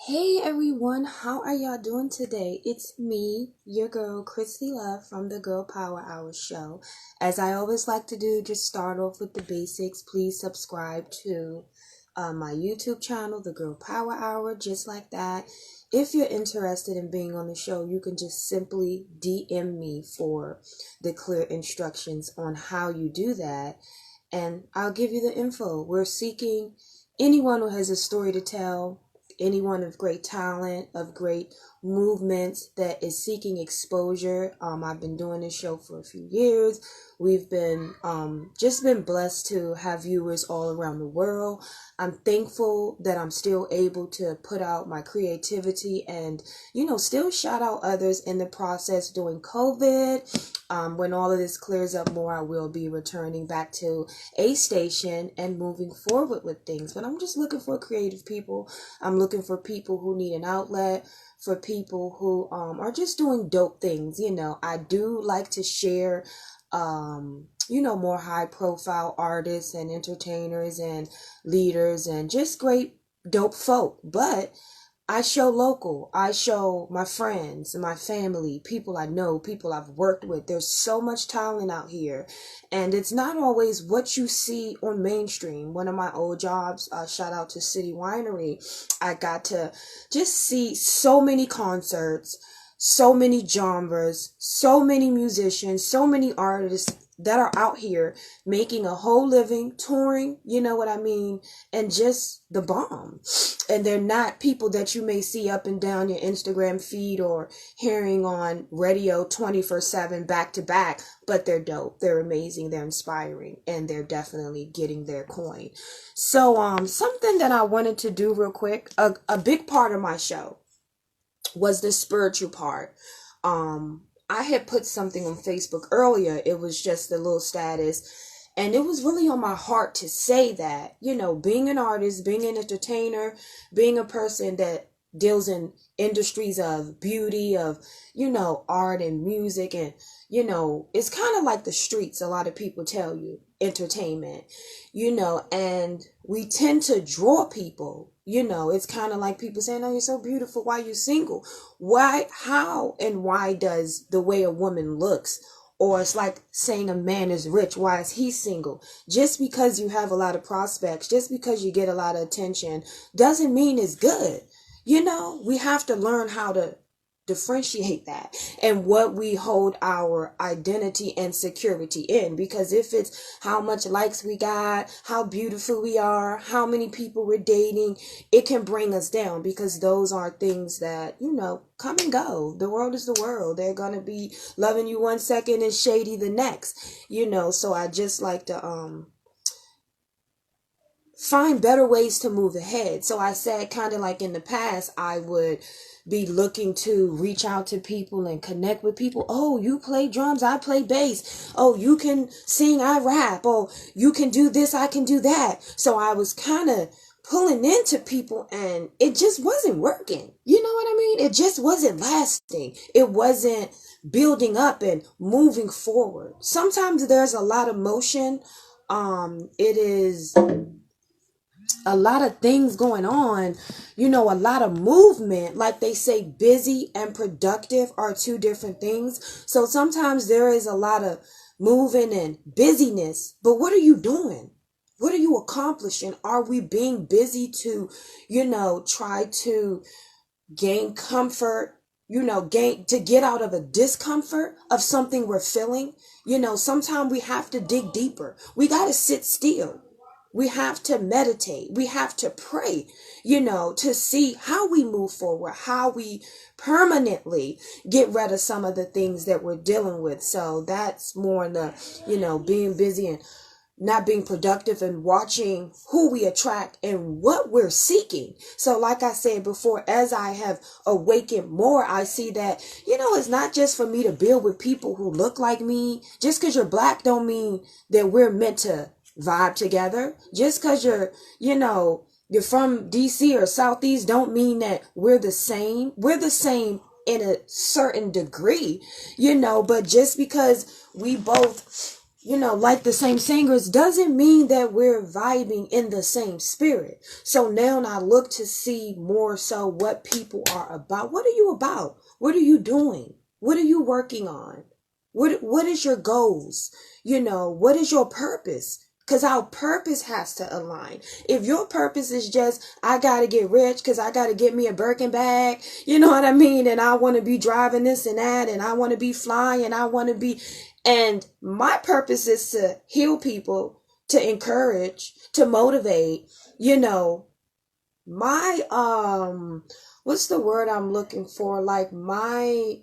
Hey everyone, how are y'all doing today? It's me, your girl, Christy Love from the Girl Power Hour show. As I always like to do, just start off with the basics. Please subscribe to my YouTube channel, the Girl Power Hour, just like that. If you're interested in being on the show, you can just simply DM me for the clear instructions on how you do that, and I'll give you the info. We're seeking anyone who has a story to tell, anyone of great talent, of great movements that is seeking exposure. I've been doing this show for a few years. We've been just been blessed to have viewers all around the world. I'm thankful that I'm still able to put out my creativity and, still shout out others in the process during COVID. When all of this clears up more, I will be returning back to a station and moving forward with things. But I'm just looking for creative people. I'm looking for people who need an outlet, for people who are just doing dope things. I do like to share, more high profile artists and entertainers and leaders and just great dope folk. But I show local. I show my friends, my family, people I know, people I've worked with. There's so much talent out here. And it's not always what you see on mainstream. One of my old jobs, shout out to City Winery, I got to just see so many concerts, so many genres, so many musicians, so many artists that are out here making a whole living, touring, you know what I mean, and just the bomb. And they're not people that you may see up and down your Instagram feed or hearing on radio 24/7 back to back, but they're dope. They're amazing. They're inspiring, and they're definitely getting their coin. So, something that I wanted to do real quick, a big part of my show was the spiritual part. I had put something on Facebook earlier. It was just a little status, and it was really on my heart to say that, being an artist, being an entertainer, being a person that deals in industries of beauty, of, art and music. And, it's kind of like the streets. A lot of people tell you entertainment, and we tend to draw people. It's kind of like people saying, "Oh, you're so beautiful. Why are you single?" Why, how, and why does the way a woman looks, or it's like saying a man is rich, why is he single? Just because you have a lot of prospects, just because you get a lot of attention, doesn't mean it's good. We have to learn how to differentiate that and what we hold our identity and security in. Because if it's how much likes we got, how beautiful we are, how many people we're dating, it can bring us down, because those are things that, come and go. The world is the world. They're gonna be loving you one second and shady the next. So I just like to find better ways to move ahead. So I said, kind of like in the past, I would be looking to reach out to people and connect with people. Oh, you play drums, I play bass. Oh, you can sing, I rap. Oh, you can do this, I can do that. So I was kind of pulling into people, and it just wasn't working. You know what I mean? It just wasn't lasting. It wasn't building up and moving forward. Sometimes there's a lot of motion. It is a lot of things going on, a lot of movement. Like they say, busy and productive are two different things. So sometimes there is a lot of moving and busyness, but what are you doing? What are you accomplishing? Are we being busy to, try to gain comfort, get out of a discomfort of something we're feeling? Sometimes we have to dig deeper. We got to sit still. We have to meditate. We have to pray, to see how we move forward, how we permanently get rid of some of the things that we're dealing with. So that's more in the, being busy and not being productive, and watching who we attract and what we're seeking. So like I said before, as I have awakened more, I see that, it's not just for me to build with people who look like me. Just because you're black don't mean that we're meant to vibe together. Just because you're from DC or Southeast don't mean that we're the same. We're the same in a certain degree, but just because we both like the same singers doesn't mean that we're vibing in the same spirit. So now I look to see more so what people are about. What are you about? What are you doing? What are you working on? What is your goals? What is your purpose? Because our purpose has to align. If your purpose is just, I got to get rich because I got to get me a Birkin bag, you know what I mean? And I want to be driving this and that, and I want to be flying, I want to be, and my purpose is to heal people, to encourage, to motivate, my, what's the word I'm looking for? Like my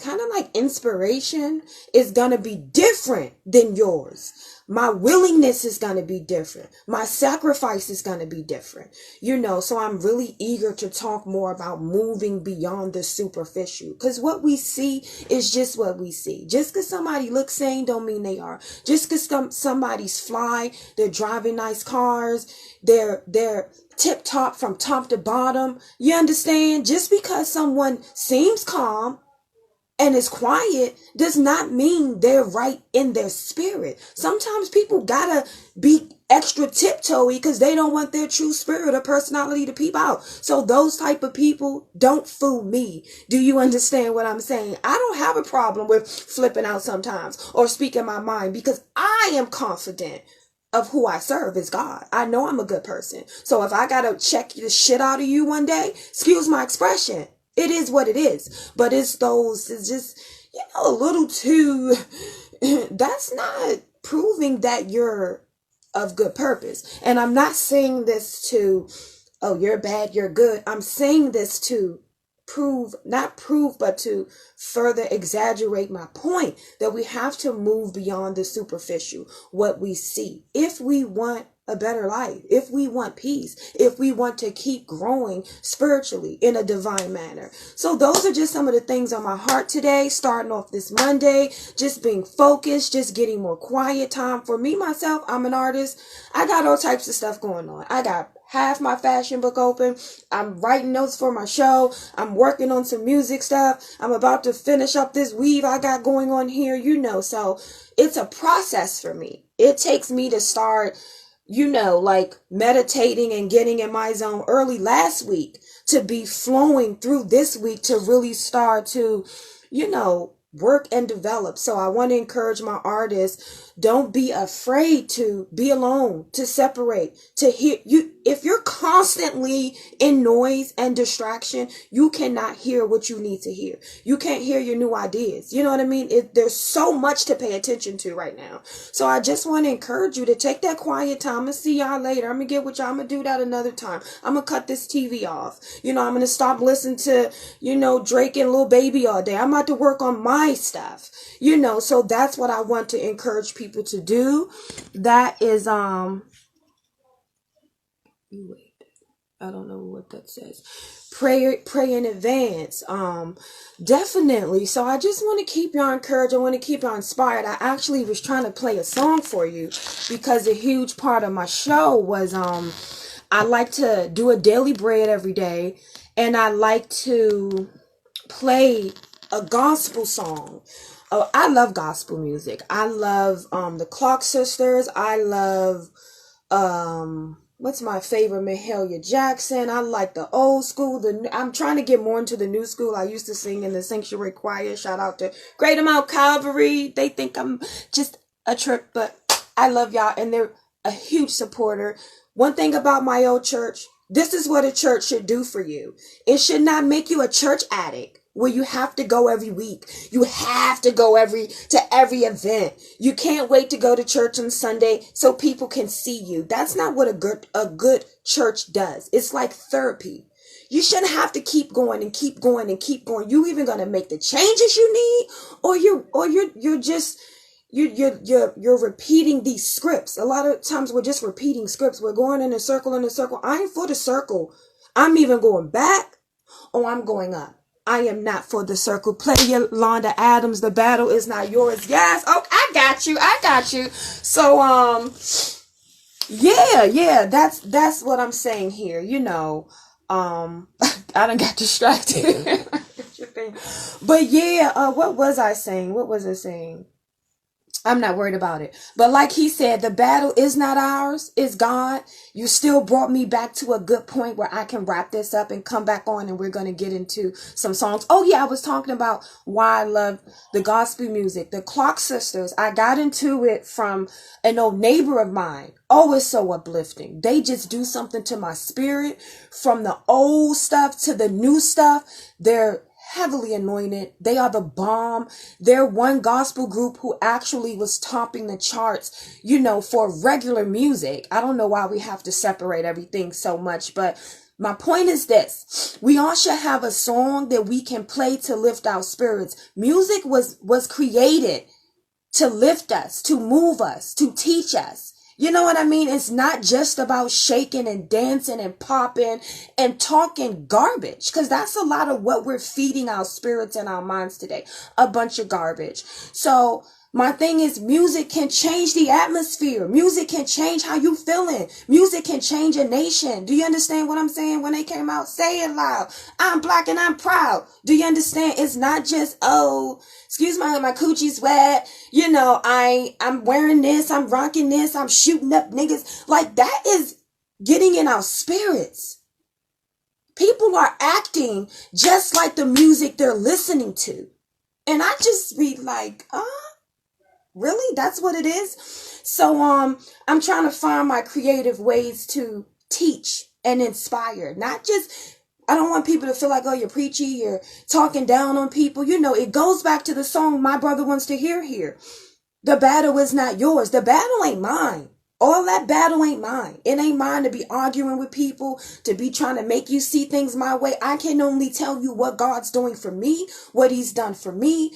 kind of like inspiration is going to be different than yours. My willingness is going to be different. My sacrifice is going to be different. So I'm really eager to talk more about moving beyond the superficial, because what we see is just what we see. Just because somebody looks sane don't mean they are. Just because somebody's fly, they're driving nice cars, they're tip top from top to bottom. You understand? Just because someone seems calm and is quiet does not mean they're right in their spirit. Sometimes people gotta be extra tiptoey because they don't want their true spirit or personality to peep out. So those type of people don't fool me. Do you understand what I'm saying? I don't have a problem with flipping out sometimes or speaking my mind, because I am confident of who I serve is God. I know I'm a good person. So if I gotta check the shit out of you one day, excuse my expression, it is what it is. But it's just, a little too, that's not proving that you're of good purpose. And I'm not saying this to, oh, you're bad, you're good. I'm saying this to not prove, but to further exaggerate my point that we have to move beyond the superficial, what we see. If we want a better life, if we want peace, if we want to keep growing spiritually in a divine manner. So those are just some of the things on my heart today, starting off this Monday, just being focused, just getting more quiet time. For me, myself, I'm an artist. I got all types of stuff going on. I got half my fashion book open. I'm writing notes for my show. I'm working on some music stuff. I'm about to finish up this weave I got going on here, so it's a process for me. It takes me to start, like meditating and getting in my zone early last week to be flowing through this week to really start to, work and develop. So I want to encourage my artists, don't be afraid to be alone, to separate, to hear you. If you're constantly in noise and distraction, you cannot hear what you need to hear. You can't hear your new ideas. You know what I mean? There's so much to pay attention to right now. So I just want to encourage you to take that quiet time and see y'all later. I'm going to get with y'all. I'm going to do that another time. I'm going to cut this TV off. I'm going to stop listening to, Drake and Lil Baby all day. I'm about to work on my stuff, so that's what I want to encourage people to do. That is, wait, I don't know what that says. Pray in advance. Definitely. So I just want to keep y'all encouraged. I want to keep y'all inspired. I actually was trying to play a song for you because a huge part of my show was, I like to do a daily bread every day, and I like to play a gospel song. Oh, I love gospel music. I love the Clark Sisters. I love what's my favorite? Mahalia Jackson. I like the old school. I'm trying to get more into the new school. I used to sing in the sanctuary choir. Shout out to Great Amount Calvary. They think I'm just a trip, but I love y'all, and they're a huge supporter. One thing about my old church, this is what a church should do for you. It should not make you a church addict where you have to go every week. You have to go to every event. You can't wait to go to church on Sunday so people can see you. That's not what a good church does. It's like therapy. You shouldn't have to keep going and keep going and keep going. You either going to make the changes you need, or you're just you're repeating these scripts. A lot of times we're just repeating scripts. We're going in a circle. I ain't for the circle. I'm even going back, or I'm going up. I am not for the circle. Play Yolanda Adams. The battle is not yours. Yes. Oh, I got you. So, yeah. That's what I'm saying here. I done got distracted. But yeah, what was I saying? What was I saying? I'm not worried about it. But like he said, the battle is not ours, it's God. You still brought me back to a good point where I can wrap this up and come back on and we're going to get into some songs. Oh yeah, I was talking about why I love the gospel music. The Clark Sisters, I got into it from an old neighbor of mine. Oh, it's so uplifting. They just do something to my spirit. From the old stuff to the new stuff, they're heavily anointed. They are the bomb. They're one gospel group who actually was topping the charts, for regular music. I don't know why we have to separate everything so much, but my point is this. We all should have a song that we can play to lift our spirits. Music was created to lift us, to move us, to teach us. You know what I mean? It's not just about shaking and dancing and popping and talking garbage, because that's a lot of what we're feeding our spirits and our minds today. A bunch of garbage. So my thing is, music can change the atmosphere. Music can change how you feeling. Music can change a nation. Do you understand what I'm saying? When they came out, say it loud. I'm black and I'm proud. Do you understand? It's not just, oh, excuse my coochie's wet. I'm wearing this. I'm rocking this. I'm shooting up niggas. Like, that is getting in our spirits. People are acting just like the music they're listening to. And I just be like, really? That's what it is? So, I'm trying to find my creative ways to teach and inspire. Not just, I don't want people to feel like, oh, you're preachy, you're talking down on people. It goes back to the song My Brother Wants to Hear here. The battle is not yours. The battle ain't mine. All that battle ain't mine. It ain't mine to be arguing with people, to be trying to make you see things my way. I can only tell you what God's doing for me, what he's done for me,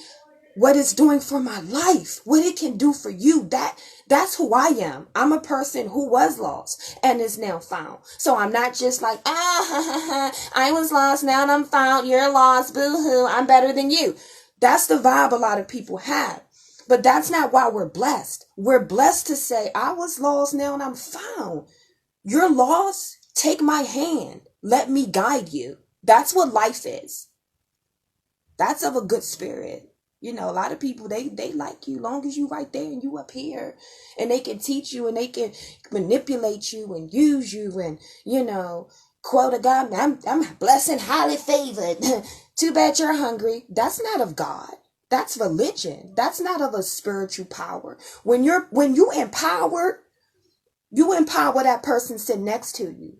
what it's doing for my life, what it can do for you. That's who I am. I'm a person who was lost and is now found. So I'm not just like, I was lost, now I'm found, you're lost, boo-hoo, I'm better than you. That's the vibe a lot of people have. But that's not why we're blessed. We're blessed to say, I was lost, now I'm found. You're lost, take my hand. Let me guide you. That's what life is. That's of a good spirit. A lot of people, they like you long as you right there and you up here, and they can teach you and they can manipulate you and use you and, quote a God, I'm blessed and highly favored. Too bad you're hungry. That's not of God. That's religion. That's not of a spiritual power. When you empowered, you empower that person sitting next to you.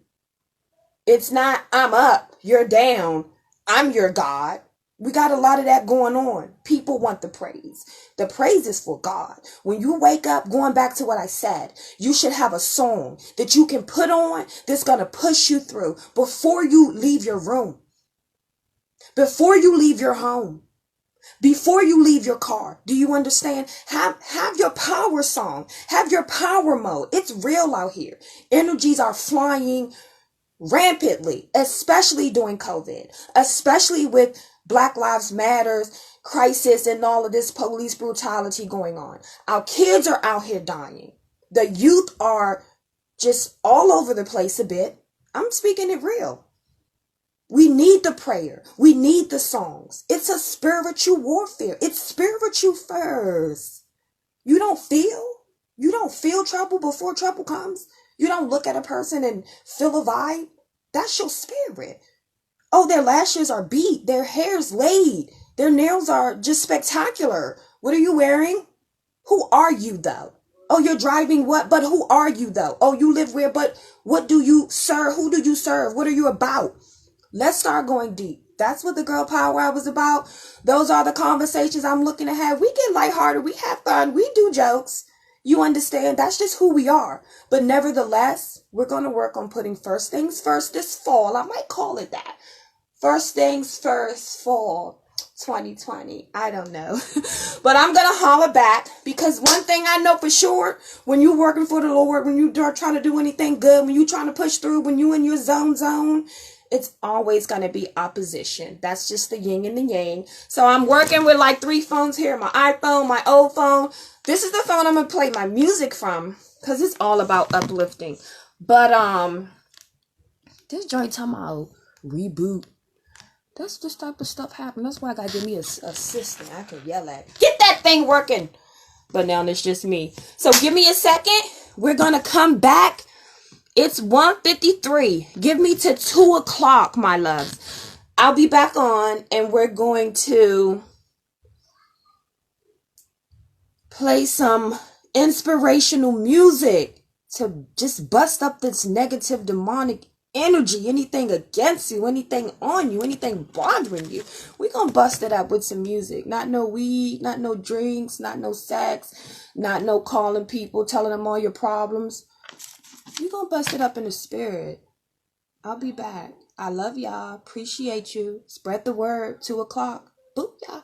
It's not, I'm up, you're down, I'm your God. We got a lot of that going on. People want the praise. The praise is for God. When you wake up, going back to what I said, you should have a song that you can put on that's going to push you through before you leave your room, before you leave your home, before you leave your car. Do you understand? Have your power song. Have your power mode. It's real out here. Energies are flying rampantly, especially during COVID, especially with Black Lives Matters crisis and all of this police brutality going on. Our kids are out here dying. The youth are just all over the place a bit. I'm speaking it real. We need the prayer. We need the songs. It's a spiritual warfare. It's spiritual first. You don't feel trouble before trouble comes. You don't look at a person and feel a vibe. That's your spirit. Oh, their lashes are beat. Their hair's laid. Their nails are just spectacular. What are you wearing? Who are you, though? Oh, you're driving what? But who are you, though? Oh, you live where? But what do you serve? Who do you serve? What are you about? Let's start going deep. That's what the Girl Power Hour was about. Those are the conversations I'm looking to have. We get lighthearted. We have fun. We do jokes. You understand? That's just who we are. But nevertheless, we're going to work on putting first things first this fall. I might call it that. First things first, fall 2020. I don't know. But I'm going to holler back, because one thing I know for sure, when you're working for the Lord, when you're trying to do anything good, when you're trying to push through, when you're in your zone, it's always going to be opposition. That's just the yin and the yang. So I'm working with like 3 phones here. My iPhone, my old phone. This is the phone I'm going to play my music from, because it's all about uplifting. But this joint talking about reboot. That's this type of stuff happen. That's why I gotta give me a assistant I can yell at. Get that thing working. But now it's just me. So give me a second. We're gonna come back. It's 1:53. Give me to 2 o'clock, my loves. I'll be back on and we're going to play some inspirational music to just bust up this negative demonic energy, anything against you, anything on you, anything bothering you. We're gonna bust it up with some music. Not no weed, not no drinks, not no sex, not no calling people, telling them all your problems. We're gonna bust it up in the spirit. I'll be back. I love y'all. Appreciate you. Spread the word. 2 o'clock. Boop, y'all.